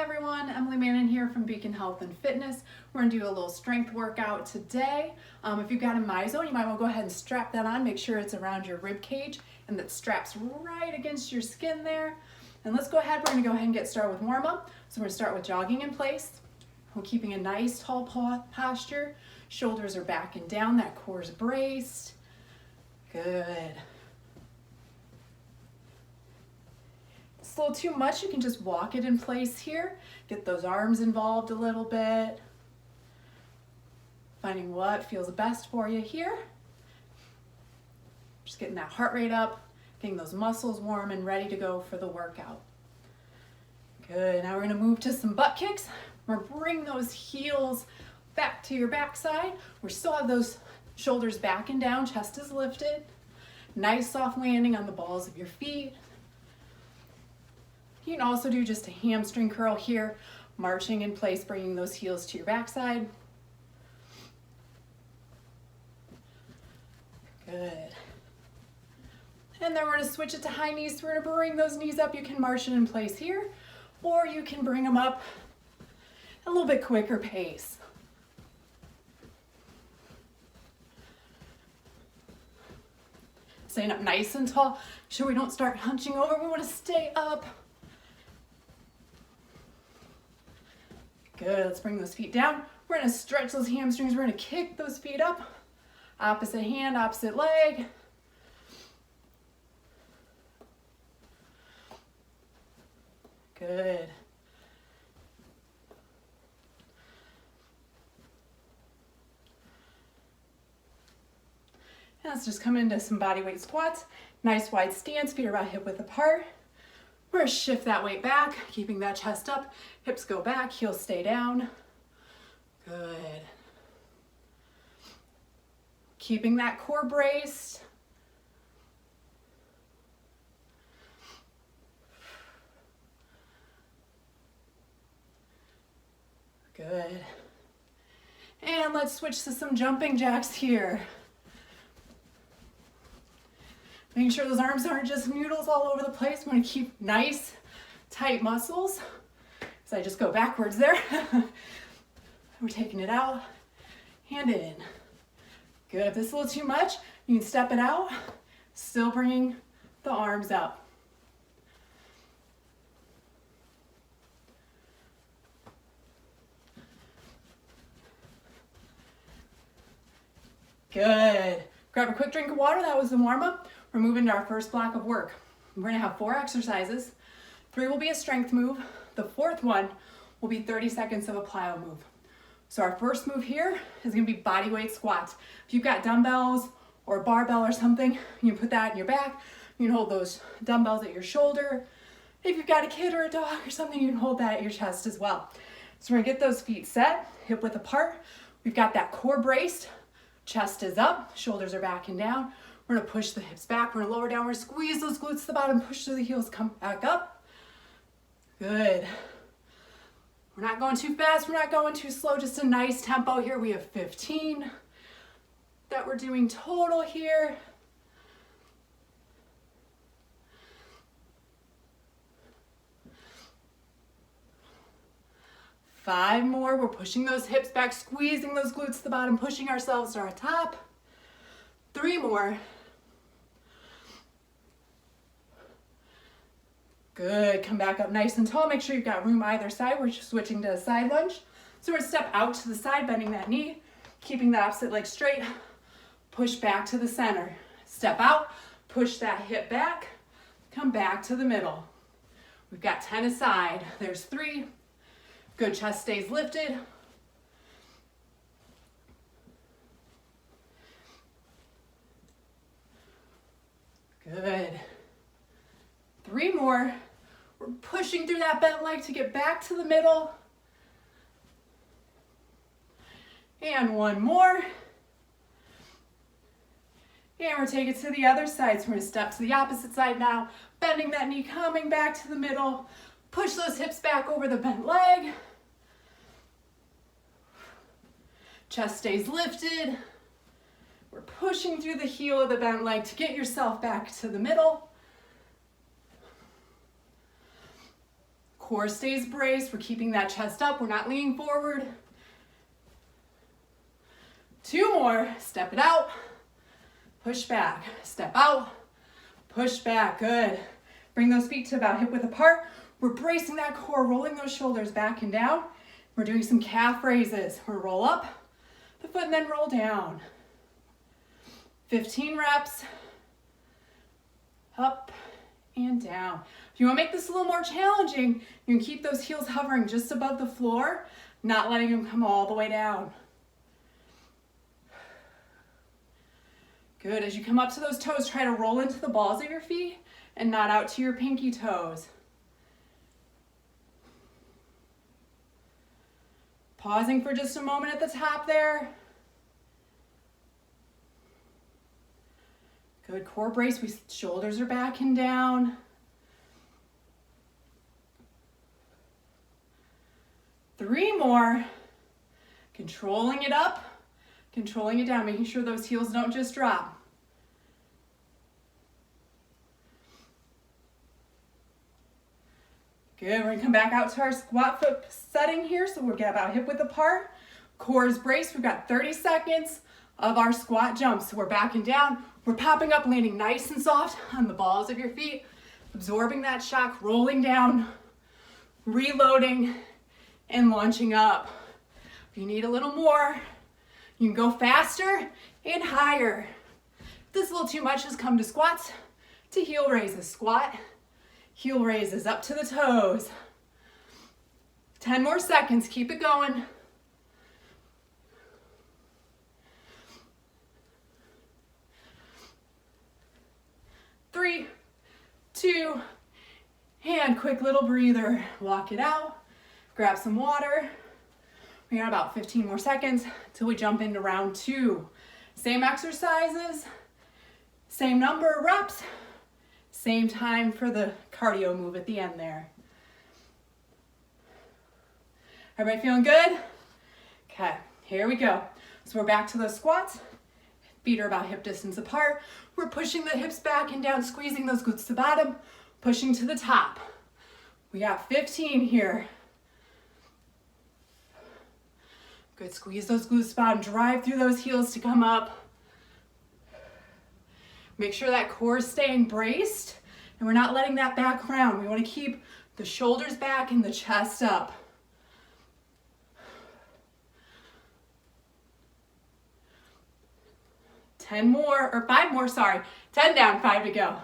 everyone, Emily Mannon here from Beacon Health and Fitness. We're going to do a little strength workout today. If you've got a MyZone, you might want to go ahead and strap that on. Make sure it's around your rib cage and that straps right against your skin there. And let's go ahead, we're going to go ahead and get started with warm up. So we're going to start with jogging in place. We're keeping a nice tall posture. Shoulders are back and down, that core's braced. Good. It's a little too much, you can just walk it in place here. Get those arms involved a little bit. Finding what feels best for you here. Just getting that heart rate up, getting those muscles warm and ready to go for the workout. Good, now we're gonna move to some butt kicks. We're gonna bring those heels back to your backside. We still have those shoulders back and down, chest is lifted. Nice soft landing on the balls of your feet. You can also do just a hamstring curl here, marching in place, bringing those heels to your backside. Good. And then we're going to switch it to high knees. We're going to bring those knees up. You can march it in place here, or you can bring them up a little bit quicker pace. Staying up nice and tall. Make sure we don't start hunching over. We want to stay up. Good, let's bring those feet down. We're gonna stretch those hamstrings. We're gonna kick those feet up. Opposite hand, opposite leg. Good. And let's just come into some body weight squats. Nice wide stance, feet are about hip width apart. We're gonna shift that weight back, keeping that chest up, hips go back, heels stay down. Good. Keeping that core braced. Good. And let's switch to some jumping jacks here. Making sure those arms aren't just noodles all over the place. We want to keep nice, tight muscles. So I just go backwards there. We're taking it out, hand it in. Good, if this is a little too much, you can step it out, still bringing the arms up. Good. Grab a quick drink of water, that was the warm up. We're moving to our first block of work. We're gonna have 4 exercises. 3 will be a strength move. The 4th one will be 30 seconds of a plyo move. So our first move here is gonna be body weight squats. If you've got dumbbells or a barbell or something, you can put that in your back. You can hold those dumbbells at your shoulder. If you've got a kid or a dog or something, you can hold that at your chest as well. So we're gonna get those feet set, hip width apart. We've got that core braced, chest is up, shoulders are back and down. We're gonna push the hips back, we're gonna lower down, we're gonna squeeze those glutes to the bottom, push through the heels, come back up. Good. We're not going too fast, we're not going too slow, just a nice tempo here. We have 15 that we're doing total here. Five more, we're pushing those hips back, squeezing those glutes to the bottom, pushing ourselves to our top. 3 more. Good, come back up nice and tall. Make sure you've got room either side. We're just switching to a side lunge. So we're gonna step out to the side, bending that knee, keeping the opposite leg straight, push back to the center. Step out, push that hip back, come back to the middle. We've got 10 aside. There's 3. Good, chest stays lifted. Good. 3 more. We're pushing through that bent leg to get back to the middle. And 1 more. And we're taking it to the other side. So we're gonna step to the opposite side now, bending that knee, coming back to the middle. Push those hips back over the bent leg. Chest stays lifted. We're pushing through the heel of the bent leg to get yourself back to the middle. Core stays braced. We're keeping that chest up. We're not leaning forward. 2 more. Step it out. Push back. Step out. Push back. Good. Bring those feet to about hip width apart. We're bracing that core, rolling those shoulders back and down. We're doing some calf raises. We're roll up the foot and then roll down. 15 reps. Up and down. If you want to make this a little more challenging, you can keep those heels hovering just above the floor, not letting them come all the way down. Good. As you come up to those toes, try to roll into the balls of your feet and not out to your pinky toes. Pausing for just a moment at the top there. Good. Core brace. Shoulders are back and down. 3 more. Controlling it up, controlling it down, making sure those heels don't just drop. Good, we're gonna come back out to our squat foot setting here. So we'll get about hip width apart. Core is braced. We've got 30 seconds of our squat jumps. So we're backing down. We're popping up, landing nice and soft on the balls of your feet, absorbing that shock, rolling down, reloading, and launching up. If you need a little more, you can go faster and higher. If this is a little too much, just come to squats to heel raises. Squat, heel raises up to the toes. 10 more seconds, keep it going. Three, 2, and quick little breather. Walk it out, grab some water. We got about 15 more seconds till we jump into round 2. Same exercises, same number of reps, same time for the cardio move at the end there. Everybody feeling good? Okay, here we go. So we're back to those squats. Feet are about hip distance apart. We're pushing the hips back and down, squeezing those glutes to the bottom, pushing to the top. We got 15 here. Good, squeeze those glutes to the bottom, drive through those heels to come up. Make sure that core is staying braced and we're not letting that back round. We want to keep the shoulders back and the chest up. Ten more, or 5 more, sorry. 10 down, 5 to go.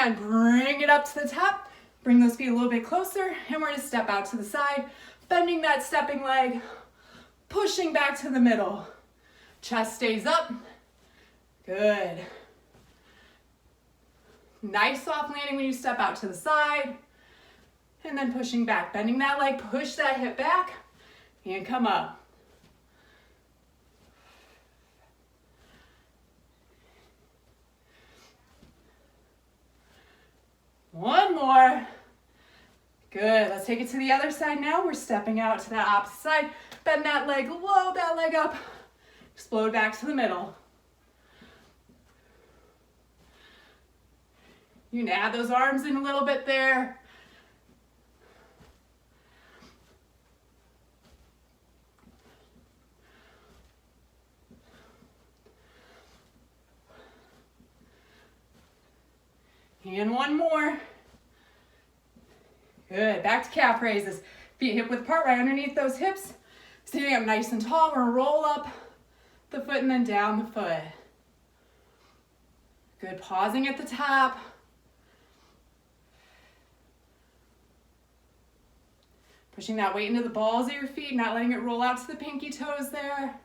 And bring it up to the top. Bring those feet a little bit closer, and we're gonna step out to the side, bending that stepping leg, pushing back to the middle. Chest stays up. Good. Nice soft landing when you step out to the side. And then pushing back, bending that leg, push that hip back, and come up. One more. Good, let's take it to the other side now. We're stepping out to the opposite side. Bend that leg, load that leg up. Explode back to the middle. You can add those arms in a little bit there. And one more. Good, back to calf raises. Feet hip width apart, right underneath those hips. Sitting up nice and tall, we're gonna roll up the foot and then down the foot. Good, pausing at the top. Pushing that weight into the balls of your feet, not letting it roll out to the pinky toes there.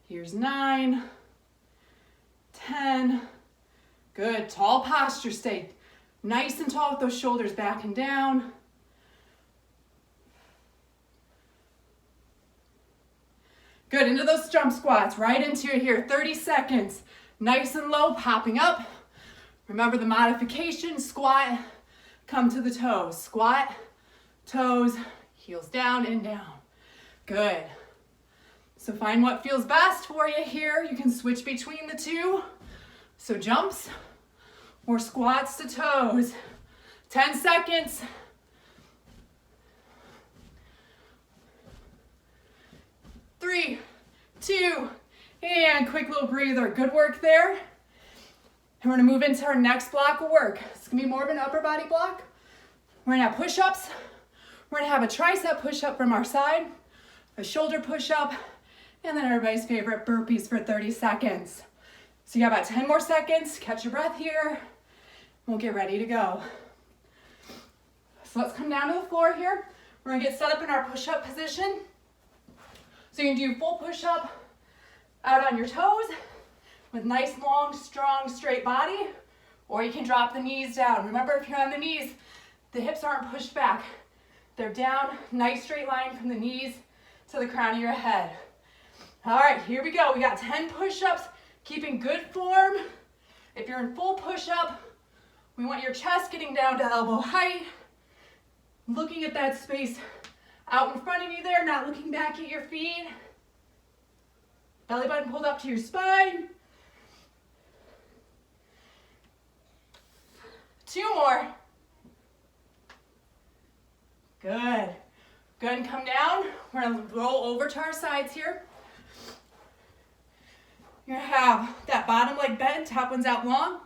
Here's 9, 10. Good, tall posture, stay nice and tall with those shoulders back and down. Good, into those jump squats, right into it here, 30 seconds. Nice and low, popping up. Remember the modification, squat, come to the toes. Squat, toes, Heels down and down. Good. So find what feels best for you here. You can switch between the two. So jumps or squats to toes. 10 seconds. 3, 2, and quick little breather. Good work there. And we're gonna move into our next block of work. It's gonna be more of an upper body block. We're gonna have push-ups. We're gonna have a tricep push-up from our side, a shoulder push-up, and then everybody's favorite burpees for 30 seconds. So you got about 10 more seconds. Catch your breath here. We'll get ready to go. So let's come down to the floor here. We're gonna get set up in our push-up position. So you can do full push-up out on your toes with nice, long, strong, straight body, or you can drop the knees down. Remember, if you're on the knees, the hips aren't pushed back. They're down, nice straight line from the knees to the crown of your head. All right, here we go. We got 10 push-ups, keeping good form. If you're in full push-up, we want your chest getting down to elbow height, looking at that space out in front of you there, not looking back at your feet. Belly button pulled up to your spine. 2 more. Good. Go ahead and come down. We're gonna roll over to our sides here. You're gonna have that bottom leg bent, top one's out long.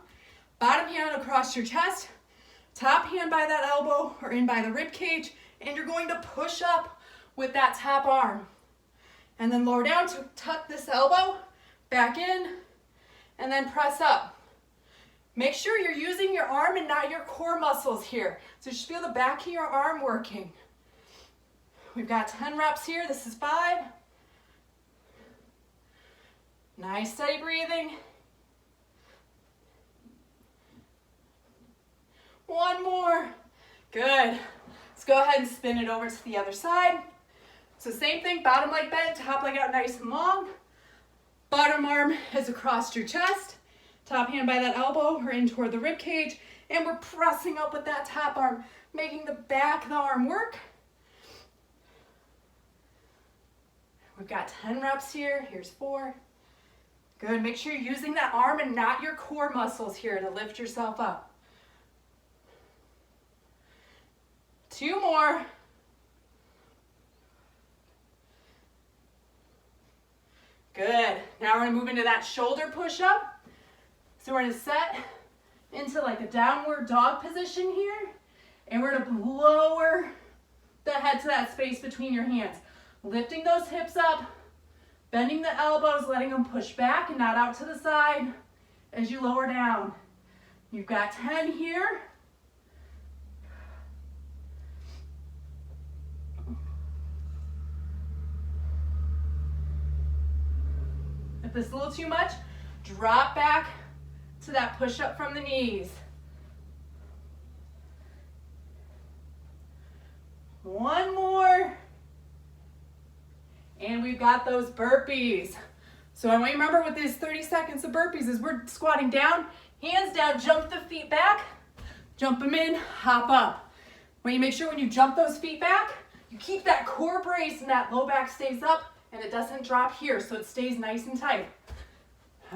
Bottom hand across your chest, top hand by that elbow or in by the rib cage, and you're going to push up with that top arm. And then lower down to tuck this elbow, back in, and then press up. Make sure you're using your arm and not your core muscles here. So just feel the back of your arm working. We've got 10 reps here. This is 5. Nice steady breathing. 1 more. Good. Let's go ahead and spin it over to the other side. So same thing, bottom leg bent, top leg out nice and long. Bottom arm is across your chest. Top hand by that elbow or in toward the rib cage. And we're pressing up with that top arm, making the back of the arm work. We've got 10 reps here. Here's 4. Good. Make sure you're using that arm and not your core muscles here to lift yourself up. 2 more. Good. Now we're going to move into that shoulder push-up. So we're going to set into like a downward dog position here. And we're going to lower the head to that space between your hands. Lifting those hips up, bending the elbows, letting them push back and not out to the side as you lower down. You've got 10 here. If this is a little too much, drop back to that push-up from the knees. 1 more. And we've got those burpees. So I want you to remember with these 30 seconds of burpees is we're squatting down, hands down, jump the feet back, jump them in, hop up. When you make sure when you jump those feet back, you keep that core brace and that low back stays up and it doesn't drop here, so it stays nice and tight.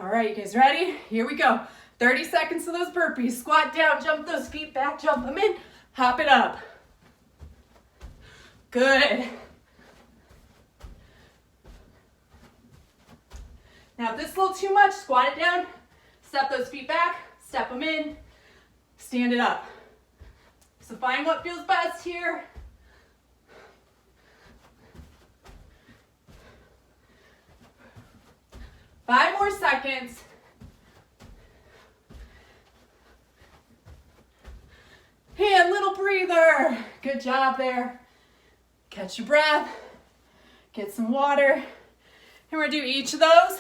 All right, you guys ready? Here we go. 30 seconds of those burpees. Squat down, jump those feet back, jump them in, hop it up. Good. Now if this is a little too much, squat it down, step those feet back, step them in, stand it up. So find what feels best here. Five more seconds. And little breather. Good job there. Catch your breath. Get some water. And we're gonna do each of those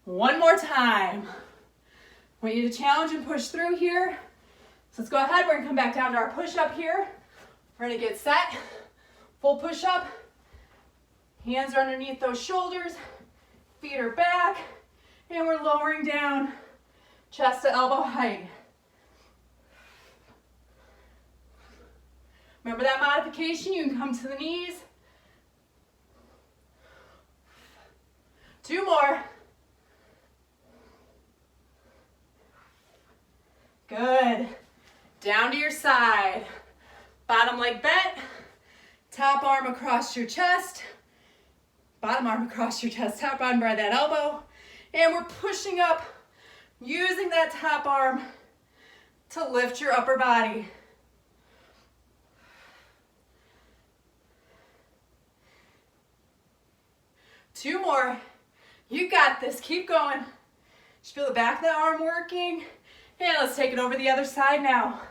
1 more time. I want you to challenge and push through here. So let's go ahead. We're gonna come back down to our push-up here. We're gonna get set. Full push-up. Hands are underneath those shoulders. Feet are back. And we're lowering down. Chest to elbow height. Remember that modification, you can come to the knees. 2 more. Good. Down to your side. Bottom leg bent. Top arm across your chest. Bottom arm across your chest. Top arm by that elbow. And we're pushing up, using that top arm to lift your upper body. Two more. You got this. Keep going. Just feel the back of the arm working. And let's take it over the other side now.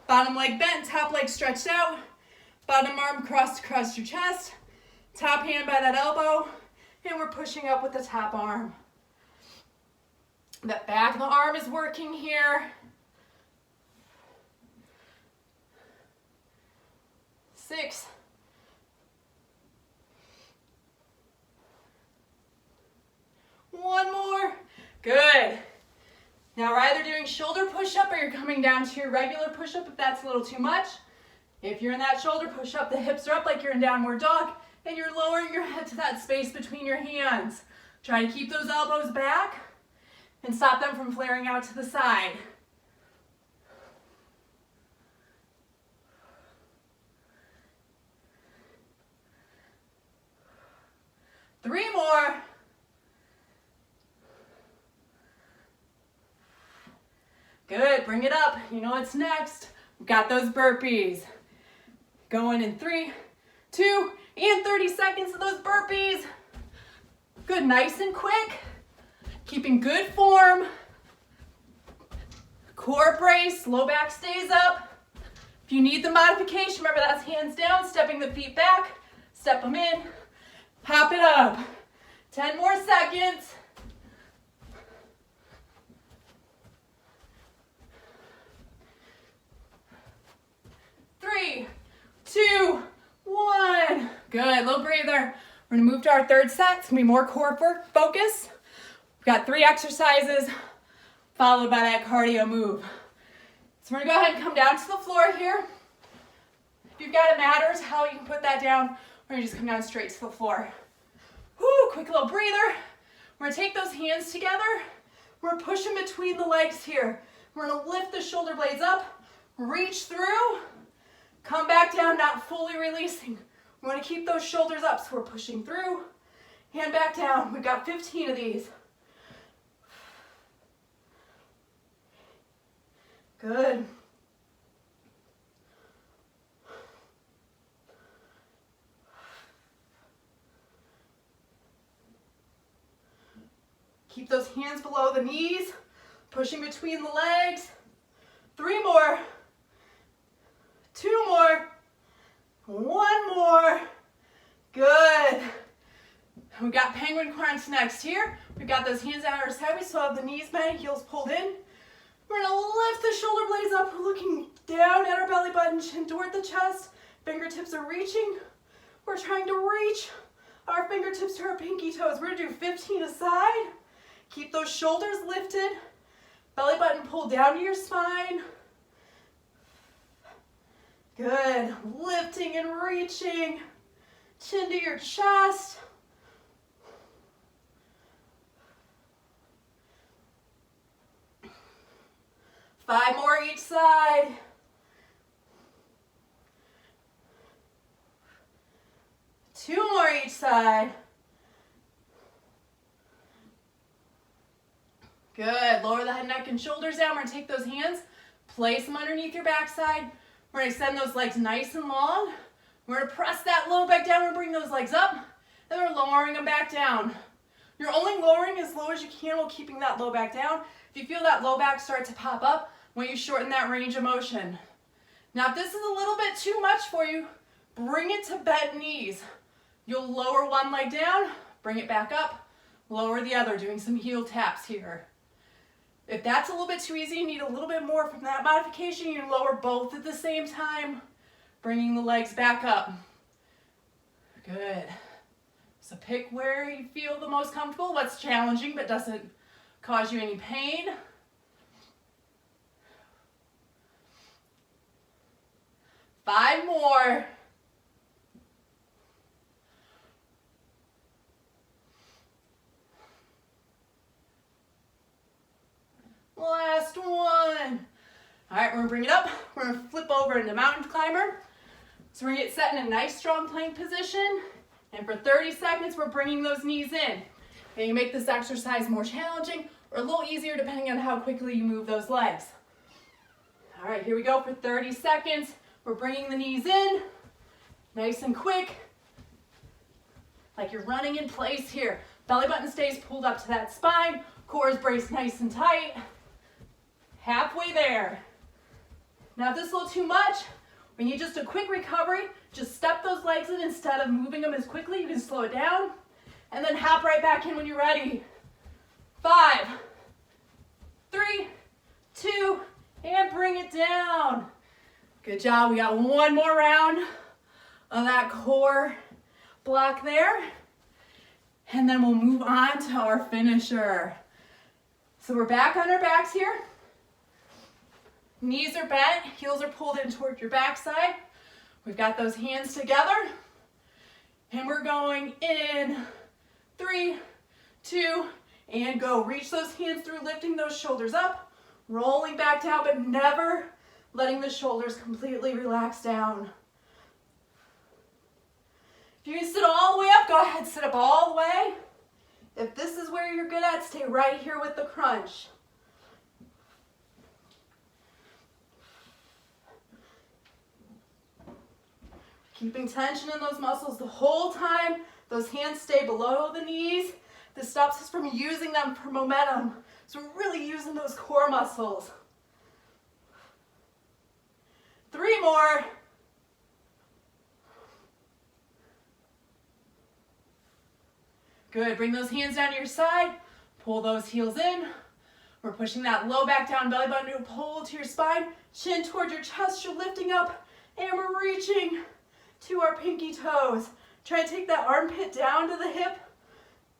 Bottom leg bent, top leg stretched out. Bottom arm crossed across your chest. Top hand by that elbow. And we're pushing up with the top arm. That back of the arm is working here. 6. One more. Good. Now we're either doing shoulder push-up or you're coming down to your regular push-up if that's a little too much. If you're in that shoulder push-up, the hips are up like you're in downward dog and you're lowering your head to that space between your hands. Try to keep those elbows back and stop them from flaring out to the side. Three more. Good, bring it up. You know what's next. We've got those burpees. Going in 3, 2, and 30 seconds of those burpees. Good, nice and quick. Keeping good form. Core brace, low back stays up. If you need the modification, remember that's hands down, stepping the feet back, step them in, hop it up. 10 more seconds. 3, 2, 1. Good, little breather. We're gonna move to our third set. It's gonna be more core focus. We've got 3 exercises followed by that cardio move. So we're gonna go ahead and come down to the floor here. If you've got a mat or a towel, you can put that down, or you just come down straight to the floor. Whoo, quick little breather. We're gonna take those hands together. We're pushing between the legs here. We're gonna lift the shoulder blades up, reach through, come back down, not fully releasing. We want to keep those shoulders up, so we're pushing through, hand back down. We've got 15 of these. Good. Keep those hands below the knees, pushing between the legs. 3 more. 2 more. 1 more. Good. We've got penguin crunch next here. We've got those hands out our side. We still have the knees bent, heels pulled in. We're gonna lift the shoulder blades up. We're looking down at our belly button, chin toward the chest. Fingertips are reaching. We're trying to reach our fingertips to our pinky toes. We're gonna do 15 aside. Keep those shoulders lifted. Belly button pulled down to your spine. Good. Lifting and reaching. Chin to your chest. Five more each side. Two more each side. Good. Lower the head, neck, and shoulders down. We're going to take those hands, place them underneath your backside. We're going to extend those legs nice and long. We're going to press that low back down and bring those legs up. Then we're lowering them back down. You're only lowering as low as you can while keeping that low back down. If you feel that low back start to pop up, when you shorten that range of motion. Now, if this is a little bit too much for you, bring it to bent knees. You'll lower one leg down, bring it back up, lower the other, doing some heel taps here. If that's a little bit too easy, you need a little bit more from that modification, you can lower both at the same time, bringing the legs back up. Good. So pick where you feel the most comfortable, what's challenging but doesn't cause you any pain. 5 more. Last one. All right, we're gonna bring it up. We're gonna flip over into mountain climber. So we're gonna get set in a nice strong plank position. And for 30 seconds, we're bringing those knees in. And you make this exercise more challenging or a little easier depending on how quickly you move those legs. All right, here we go for 30 seconds. We're bringing the knees in, nice and quick, like you're running in place here. Belly button stays pulled up to that spine, core is braced nice and tight. Halfway there. Now if this is a little too much, we need just a quick recovery. Just step those legs in instead of moving them as quickly. You can slow it down and then hop right back in when you're ready. 5, 3, 2, and bring it down. Good job. We got one more round of that core block there. And then we'll move on to our finisher. So we're back on our backs here. Knees are bent, heels are pulled in toward your backside. We've got those hands together. And we're going in 3, 2, and go. Reach those hands through, lifting those shoulders up, rolling back down, but never letting the shoulders completely relax down. If you can sit all the way up, go ahead, sit up all the way. If this is where you're good at, stay right here with the crunch. Keeping tension in those muscles the whole time. Those hands stay below the knees. This stops us from using them for momentum. So we're really using those core muscles. 3 more. Good, bring those hands down to your side. Pull those heels in. We're pushing that low back down, belly button to pull to your spine. Chin towards your chest, you're lifting up. And we're reaching to our pinky toes. Try to take that armpit down to the hip.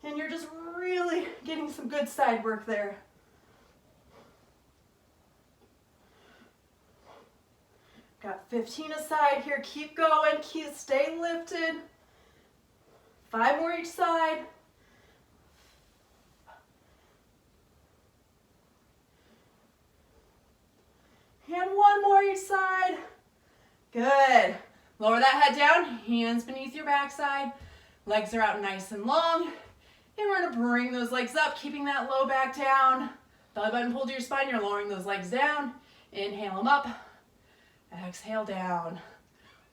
And you're just really getting some good side work there. Got 15 aside here. Keep going. Stay lifted. 5 more each side. And 1 more each side. Good. Lower that head down. Hands beneath your backside. Legs are out nice and long. And we're going to bring those legs up, keeping that low back down. Belly button pulled to your spine. You're lowering those legs down. Inhale them up. Exhale down.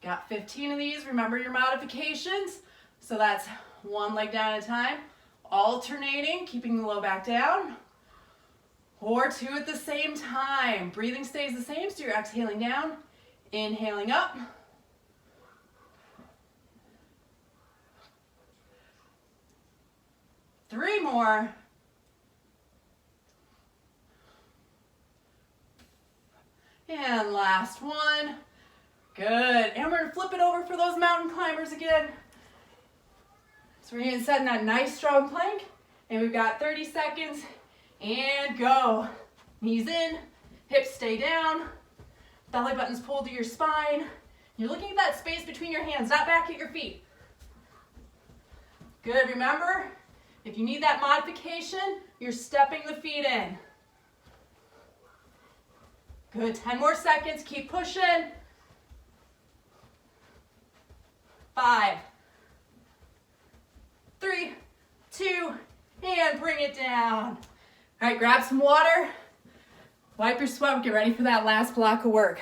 Got 15 of these. Remember your modifications. So that's 1 leg down at a time. Alternating, keeping the low back down. Or 2 at the same time. Breathing stays the same, so you're exhaling down. Inhaling up. Three more. And last one. Good. And we're going to flip it over for those mountain climbers again. So we're going to set in that nice strong plank. And we've got 30 seconds. And go. Knees in. Hips stay down. Belly button's pulled to your spine. You're looking at that space between your hands, not back at your feet. Good. Remember, if you need that modification, you're stepping the feet in. Good, 10 more seconds, keep pushing. 5, 3, 2, and bring it down. All right, grab some water, wipe your sweat, get ready for that last block of work.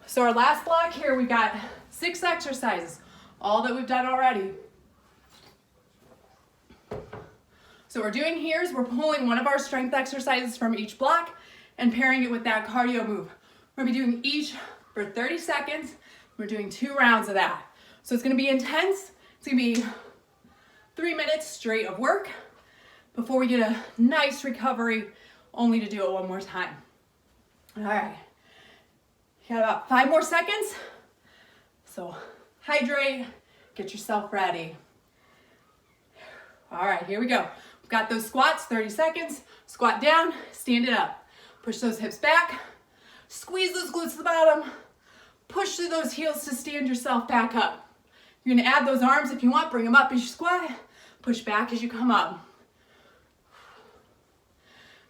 So our last block here, we got 6 exercises, all that we've done already. So what we're doing here is we're pulling one of our strength exercises from each block and pairing it with that cardio move. We're gonna be doing each for 30 seconds. We're doing 2 rounds of that. So it's gonna be intense. It's gonna be 3 minutes straight of work before we get a nice recovery, only to do it 1 more time. All right, you got about 5 more seconds. So hydrate, get yourself ready. All right, here we go. We've got those squats, 30 seconds. Squat down, stand it up. Push those hips back. Squeeze those glutes to the bottom. Push through those heels to stand yourself back up. You're gonna add those arms if you want, bring them up as you squat, push back as you come up.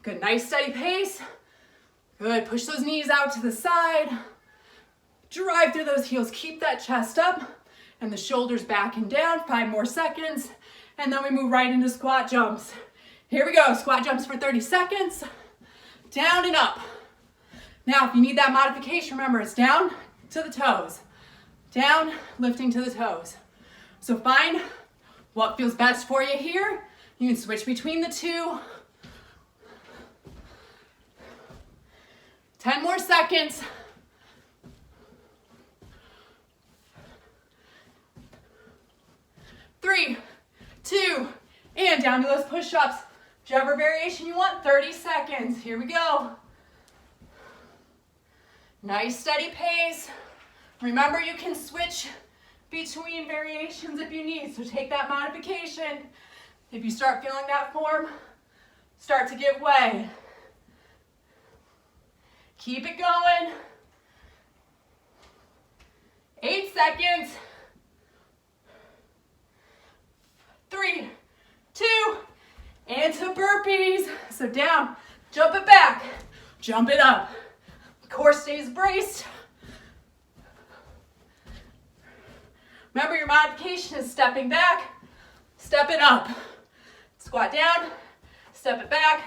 Good, nice steady pace. Good, push those knees out to the side. Drive through those heels, keep that chest up and the shoulders back and down, 5 more seconds. And then we move right into squat jumps. Here we go, squat jumps for 30 seconds. Down and up. Now, if you need that modification, remember it's down to the toes. Down, lifting to the toes. So find what feels best for you here. You can switch between the two. 10 more seconds. 3, 2, and down to those push-ups. Whichever variation you want, 30 seconds. Here we go. Nice steady pace. Remember, you can switch between variations if you need, so take that modification. If you start feeling that form start to give way, keep it going. 8 seconds. 3, 2, and to burpees. So down, jump it back, jump it up. Core stays braced. Remember, your modification is stepping back, step it up. Squat down, step it back,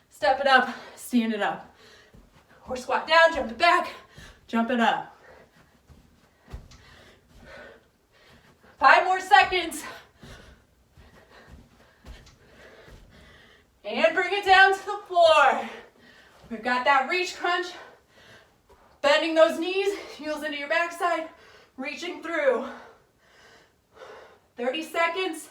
step it up, stand it up. Or squat down, jump it back, jump it up. 5 more seconds. And bring it down to the floor. We've got that reach crunch. Bending those knees, heels into your backside, reaching through. 30 seconds.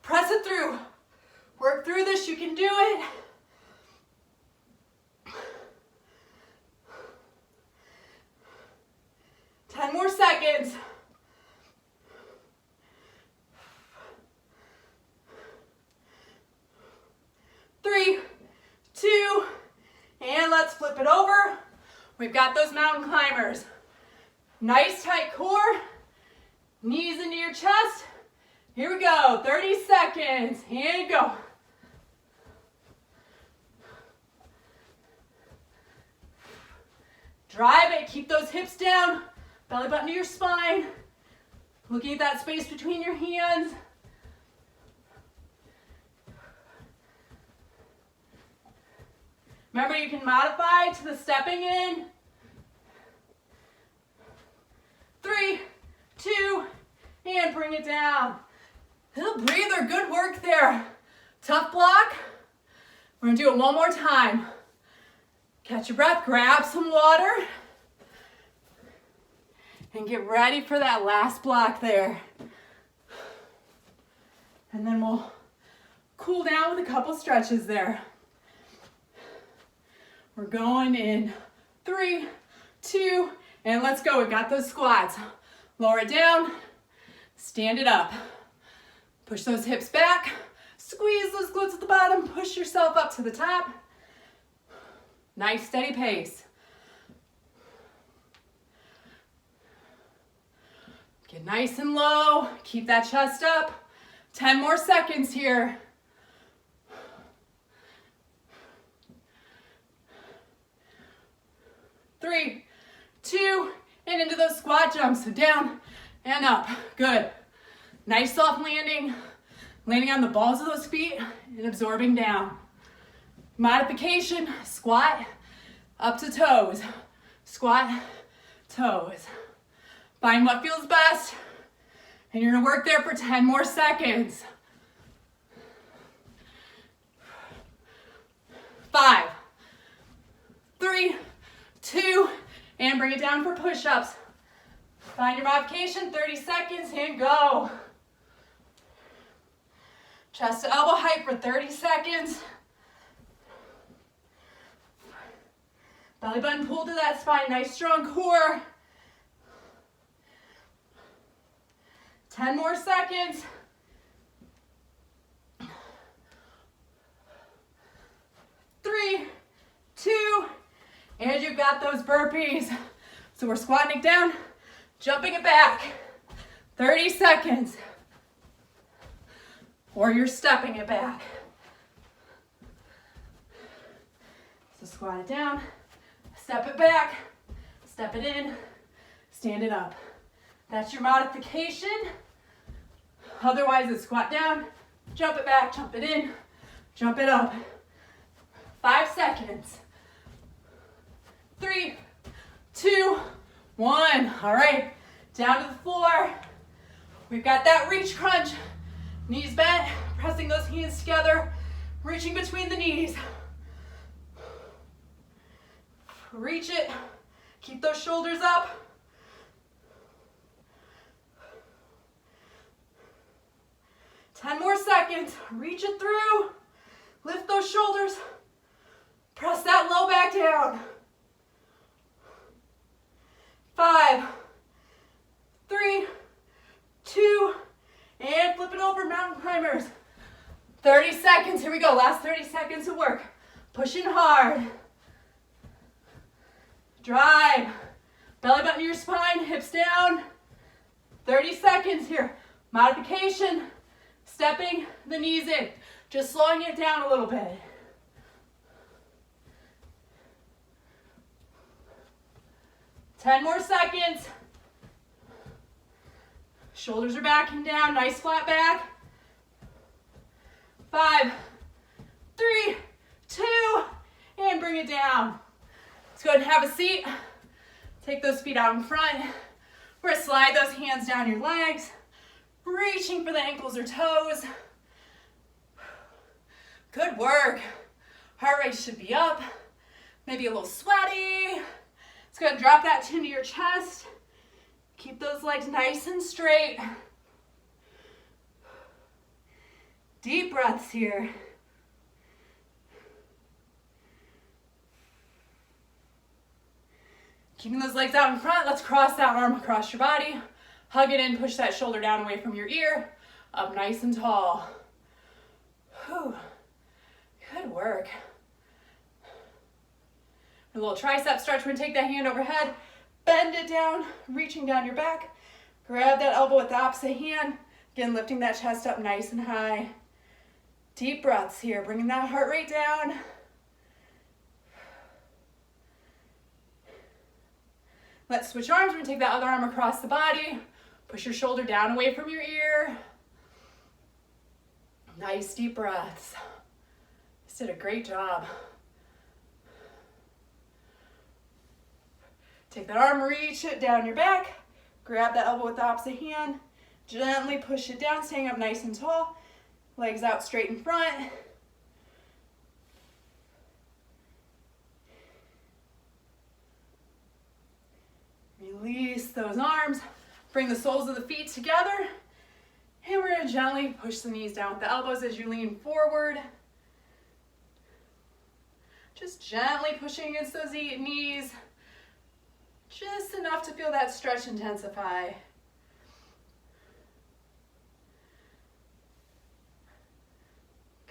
Press it through. Work through this, you can do it. More seconds. 3, 2, and let's flip it over. We've got those mountain climbers. Nice tight core, knees into your chest. Here we go, 30 seconds, and go. Drive it, keep those hips down. Belly button to your spine. Looking at that space between your hands. Remember, you can modify to the stepping in. 3, 2, and bring it down. Little breather, good work there. Tough block. We're gonna do it one more time. Catch your breath, grab some water. And get ready for that last block there. And then we'll cool down with a couple stretches there. We're going in 3, 2, and let's go. We've got those squats. Lower it down, stand it up. Push those hips back, squeeze those glutes at the bottom, push yourself up to the top. Nice steady pace. Get nice and low, keep that chest up. 10 more seconds here. 3, 2, and into those squat jumps. So down and up, good. Nice soft landing, landing on the balls of those feet and absorbing down. Modification, squat, up to toes, squat, toes. Find what feels best, and you're gonna work there for 10 more seconds. 5, 3, 2, and bring it down for push-ups. Find your modification, 30 seconds, and go. Chest to elbow height for 30 seconds. Belly button pull to that spine, nice strong core. 10 more seconds. 3, 2, and you got those burpees. So we're squatting it down, jumping it back. 30 seconds. Or you're stepping it back. So squat it down, step it back, step it in, stand it up. That's your modification. Otherwise, it's squat down, jump it back, jump it in, jump it up. 5 seconds. 3, 2, 1. All right, down to the floor. We've got that reach crunch. Knees bent, pressing those hands together, reaching between the knees. Reach it. Keep those shoulders up. Ten more seconds. Reach it through. Lift those shoulders. Press that low back down. 5, 3, 2, and flip it over, mountain climbers. 30 seconds. Here we go. Last 30 seconds of work. Pushing hard. Drive. Belly button to your spine, hips down. 30 seconds here. Modification. Stepping the knees in. Just slowing it down a little bit. Ten more seconds. Shoulders are backing down. Nice flat back. 5, 3, 2, and bring it down. Let's go ahead and have a seat. Take those feet out in front. We're gonna slide those hands down your legs, reaching for the ankles or toes. Good work. Heart rate should be up, maybe a little sweaty. Let's go ahead and drop that chin to your chest. Keep those legs nice and straight. Deep breaths here. Keeping those legs out in front, let's cross that arm across your body. Hug it in, push that shoulder down away from your ear. Up nice and tall. Whew. Good work. A little tricep stretch. We're gonna take that hand overhead, bend it down, reaching down your back. Grab that elbow with the opposite hand. Again, lifting that chest up nice and high. Deep breaths here, bringing that heart rate down. Let's switch arms. We're gonna take that other arm across the body. Push your shoulder down away from your ear. Nice deep breaths. This did a great job. Take that arm, reach it down your back. Grab that elbow with the opposite hand. Gently push it down, staying up nice and tall. Legs out straight in front. Release those arms. Bring the soles of the feet together. And we're gonna gently push the knees down with the elbows as you lean forward. Just gently pushing against those knees. Just enough to feel that stretch intensify.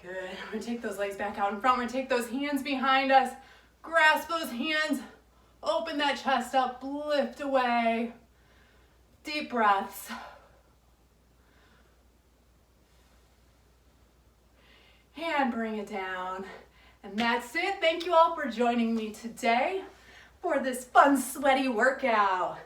Good. We're gonna take those legs back out in front. We're gonna take those hands behind us. Grasp those hands. Open that chest up. Lift away. Deep breaths. And bring it down. And that's it. Thank you all for joining me today for this fun, sweaty workout.